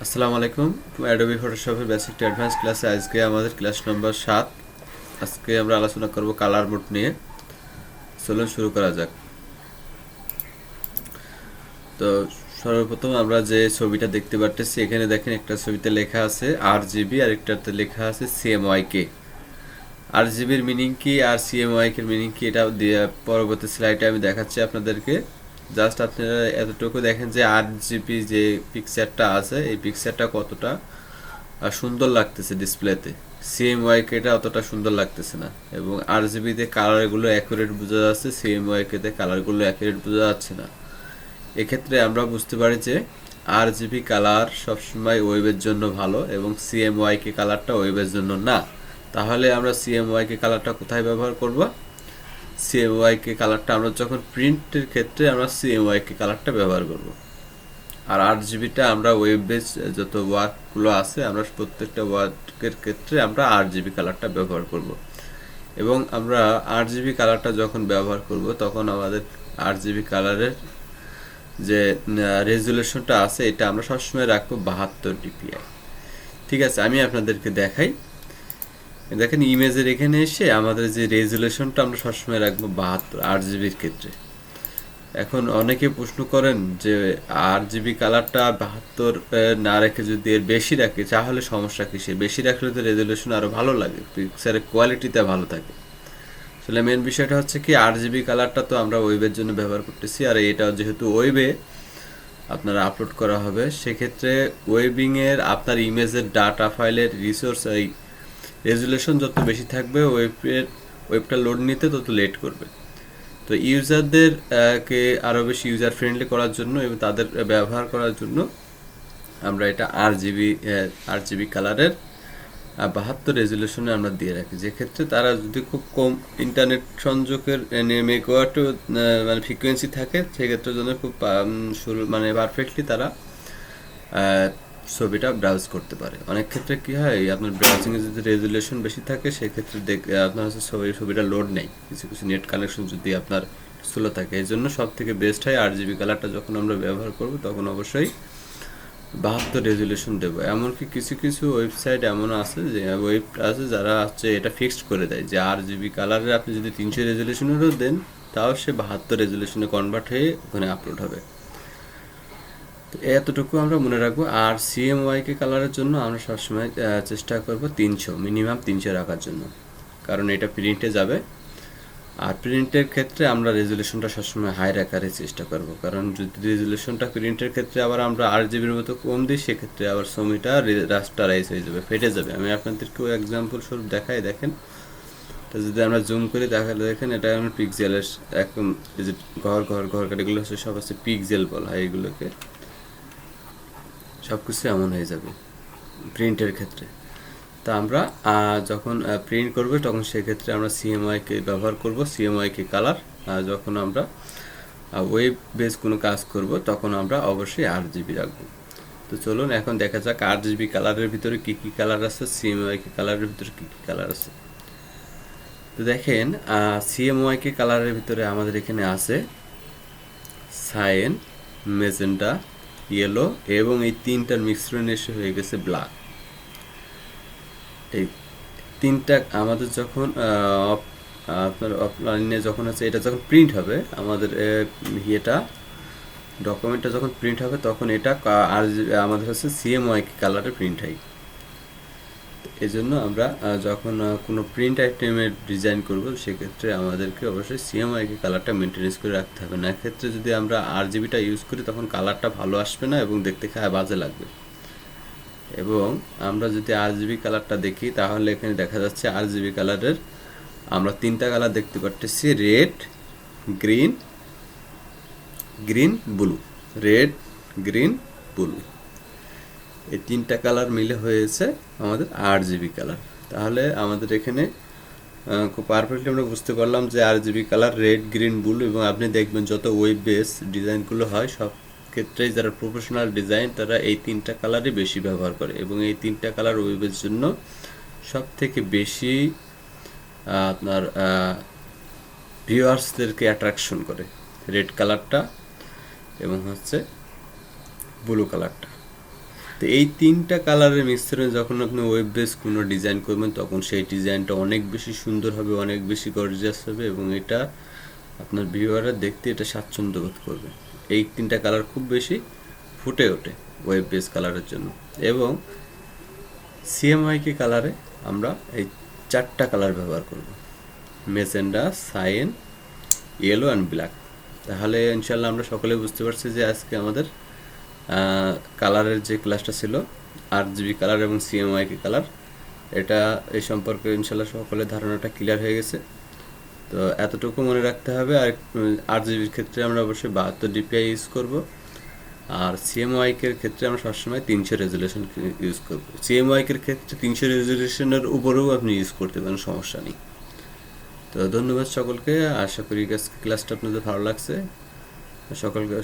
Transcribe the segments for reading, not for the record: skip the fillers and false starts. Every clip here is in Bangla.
আসসালামু আলাইকুম। অ্যাডোবি ফটোশপের বেসিক টু অ্যাডভান্স ক্লাসে আজকে আমাদের ক্লাস নম্বর 7। আজকে আমরা আলোচনা করব কালার মোড নিয়ে। চলুন শুরু করা যাক। তো সর্বপ্রথম আমরা যে ছবিটা দেখতে পাচ্ছি, এখানে দেখেন একটা ছবিতে লেখা আছে আরজিবি আর একটাতে লেখা আছে সিএমওয়াইকে। আরজিবির মিনিং কি আর সিএমওয়াইকে এর মিনিং কি, এটা পরবর্তী স্লাইডে আমি দেখাচ্ছি আপনাদেরকে। জাস্ট আপনারা এতটুকু দেখেন যে আরজিবি যে পিকচারটা আছে, এই পিকচারটা কতটা সুন্দর লাগতেছে ডিসপ্লেতে। সিএমওয়াইকে এটা অতটা সুন্দর লাগতেছে না, এবং আরজিবিতে কালারগুলো অ্যাকুরেট বোঝা যাচ্ছে, সিএমওয়াইকেতে কালারগুলো অ্যাকুরেট বোঝা যাচ্ছে না। এক্ষেত্রে আমরা বুঝতে পারি যে আরজিবি কালার সবসময় ওয়েবের জন্য ভালো এবং সিএমওয়াইকে কালারটা ওয়েবের জন্য না। তাহলে আমরা সিএমওয়াইকে কালারটা কোথায় ব্যবহার করব? সিএমওয়াইকে কালারটা আমরা যখন প্রিন্টের ক্ষেত্রে আমরা সিএমওয়াইকে কালারটা ব্যবহার করব। আর 8 জিবিটা আমরা ওয়েব বেস যত ওয়ার্কগুলো আছে, আমরা প্রত্যেকটা ওয়ার্কের ক্ষেত্রে আমরা 8 জিবি কালারটা ব্যবহার করব। এবং আমরা 8 জিবি কালারটা যখন ব্যবহার করব, তখন আমাদের 8 জিবি কালারের যে রেজুলেশনটা আছে, এটা আমরা সবসময় রাখবো 72 ডিপিআই। ঠিক আছে, আমি আপনাদেরকে দেখাই। দেখেন ইমেজের এখানে এসে আমাদের যে রেজুলেশনটা আমরা সবসময় রাখবো 72 8 জিবির ক্ষেত্রে। এখন অনেকে প্রশ্ন করেন যে 8 জিবি কালারটা 72 না রেখে যদি এর বেশি রাখে তাহলে সমস্যা কিসে? বেশি রাখলে তো রেজলিউশন আরো ভালো লাগে, পিকচারের কোয়ালিটিটা ভালো থাকে। আসলে মেন বিষয়টা হচ্ছে কি, 8 জিবি কালারটা তো আমরা ওয়েবের জন্য ব্যবহার করতেছি, আর এটা যেহেতু ওয়েবে আপনারা আপলোড করা হবে, সেক্ষেত্রে ওয়েবিংয়ের আপনার ইমেজের ডাটা ফাইলের রিসোর্স এই রেজুলেশন যত বেশি থাকবে, ওয়েবটা লোড নিতে তত লেট করবে। তো ইউজারদের কে আরও বেশি ইউজার ফ্রেন্ডলি করার জন্য এবং তাদের ব্যবহার করার জন্য আমরা এটা 8 জিবি কালারের 72 রেজুলেশনে আমরা দিয়ে রাখি। যেক্ষেত্রে তারা যদি খুব কম ইন্টারনেট সংযোগের মেগাওয়াটও মানে ফ্রিকোয়েন্সি থাকে, সেক্ষেত্রে জন্য খুব মানে পারফেক্টলি তারা ছবিটা ব্রাউজ করতে পারে। অনেক ক্ষেত্রে কি হয়, আপনার ব্রাউজিংয়ে যদি রেজুলেশন বেশি থাকে, সেক্ষেত্রে আপনার হচ্ছে ছবিটা লোড নেই, কিছু কিছু নেট কানেকশন যদি আপনার স্লো থাকে। এই জন্য সব থেকে বেস্ট হয় 8 জিবি কালারটা যখন আমরা ব্যবহার করব, তখন অবশ্যই 72 রেজুলেশন দেবো। এমনকি কিছু কিছু ওয়েবসাইট এমন আছে, যে ওয়েব আছে যারা হচ্ছে এটা ফিক্সড করে দেয় যে 8 জিবি কালারে আপনি যদি 300 রেজুলেশনেরও দেন, তাও সে 72 রেজুলেশনে কনভার্ট হয়ে ওখানে আপলোড হবে। এতটুকু আমরা মনে রাখবো। আর সিএমওয়াইকে কালারের জন্য আমরা সবসময় চেষ্টা করব 300, মিনিমাম 300 রাখার জন্য, কারণ এটা প্রিন্টে যাবে। আর প্রিন্টের ক্ষেত্রে আমরা রেজুলেশনটা সবসময় হাই রাখার চেষ্টা করব, কারণ যদি রেজুলেশনটা প্রিন্টের ক্ষেত্রে আবার আমরা 8 জিবির মতো কম দিই, সেক্ষেত্রে আবার ছবিটা রাস্টারাইজ হয়ে যাবে, ফেটে যাবে। আমি আপনাদেরকেও এক্সাম্পল স্বরূপ দেখাই। দেখেন, তো যদি আমরা জুম করি তাহলে দেখেন এটা আমরা পিক্সেলের একদম ঘর কাটিগুলো হচ্ছে সব হচ্ছে পিক্সেল বলা হয় এগুলোকে। সব কিছু এমন হয়ে যাবে প্রিন্টের ক্ষেত্রে। তা আমরা যখন প্রিন্ট করব, তখন সেক্ষেত্রে আমরা সিএমওয়াইকে ব্যবহার করব, সিএমওয়াইকে কালার। যখন আমরা ওয়েব বেস কোনো কাজ করব, তখন আমরা অবশ্যই 8 জিবি রাখবো। তো চলুন এখন দেখা যাক 8 জিবি কালারের ভিতরে কী কী কালার আছে, সিএমওয়াইকে কালারের ভিতরে কী কী কালার আছে। তো দেখেন, সিএমওয়াইকে কালারের ভিতরে আমাদের এখানে আছে সায়েন, মেজেন্টা, ইয়েলো, এবং এই তিনটার মিশ্রণ এসে হয়ে গেছে ব্ল্যাক। এই তিনটা আমাদের যখন আপনার অফলাইনে যখন আছে, এটা যখন প্রিন্ট হবে, আমাদের ইয়েটা ডকুমেন্টটা যখন প্রিন্ট হবে, তখন এটা আর আমাদের হচ্ছে সিএমওয়াইকে কালারে প্রিন্ট হয়। এই জন্য আমরা যখন কোনো প্রিন্ট আইটেমের ডিজাইন করব, সেক্ষেত্রে আমাদেরকে অবশ্যই সিএমওয়াইকে কালারটা মেনটেনেন্স করে রাখতে হবে। না ক্ষেত্রে যদি আমরা 8 জিবিটা ইউজ করি, তখন কালারটা ভালো আসবে না এবং দেখতে বাজে লাগবে। এবং আমরা যদি 8 জিবি কালারটা দেখি, তাহলে এখানে দেখা যাচ্ছে 8 জিবি কালারের আমরা তিনটা কালার দেখতে পাচ্ছি, red, green, blue. Red, green, blue, এই তিনটা কালার মিলে হয়েছে আমাদের 8 জিবি কালার। তাহলে আমাদের এখানে খুব পারফেক্টলি আমরা বুঝতে পারলাম যে 8 GB colour, red, green, blue. এবং আপনি দেখবেন যত ওয়েব বেস ডিজাইনগুলো হয়, সব ক্ষেত্রেই যারা প্রফেশনাল ডিজাইন, তারা এই তিনটা কালারই বেশি ব্যবহার করে, এবং এই তিনটা কালার ওয়েবের জন্য সব থেকে বেশি আপনার ভিউয়ার্সদেরকে অ্যাট্রাকশন করে। রেড কালারটা এবং হচ্ছে ব্লু কালারটা। তো তো এই তিনটা কালারের মিশ্রণে যখন আপনি ওয়েব বেস কোনো ডিজাইন করবেন তখন সেই ডিজাইনটা অনেক বেশি সুন্দর হবে, অনেক বেশি গর্জিয়াস হবে, এবং এটা আপনার ভিউয়াররা দেখতে এটা স্বাচ্ছন্দ্য বোধ করবে। এই তিনটা কালার খুব বেশি ফুটে ওঠে ওয়েব বেস কালারের জন্য। এবং সিএমওয়াইকে কালারে আমরা এই চারটা কালার ব্যবহার করব, magenta, cyan, yellow and black. তাহলে ইনশাল্লাহ আমরা সকলে বুঝতে পারছি যে আজকে আমাদের কালারের যে ক্লাসটা ছিল আরজিবি কালার এবং সিএমওয়াইকে কালার, এটা এই সম্পর্কে ইনশাল্লাহ সকলের ধারণাটা ক্লিয়ার হয়ে গেছে। তো এতটুকু মনে রাখতে হবে। আর আরজিবির ক্ষেত্রে আমরা অবশ্যই 72 ডিপিআই ইউজ করব, আর সিএমওয়াইকের ক্ষেত্রে আমরা সবসময় 300 রেজুলেশন ইউজ করব। সিএমওয়াইকের ক্ষেত্রে 300 রেজুলেশনের উপরেও আপনি ইউজ করতে পারেন, সমস্যা নেই। তো ধন্যবাদ সকলকে, আশা করি ক্লাসটা আপনাদের ভালো লাগছে।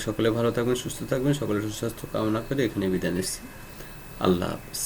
সকলে ভালো থাকবেন, সুস্থ থাকবেন, সকলের সুস্বাস্থ্য কামনা করে এখানে বিদায় নিচ্ছি। আল্লাহ হাফেজ।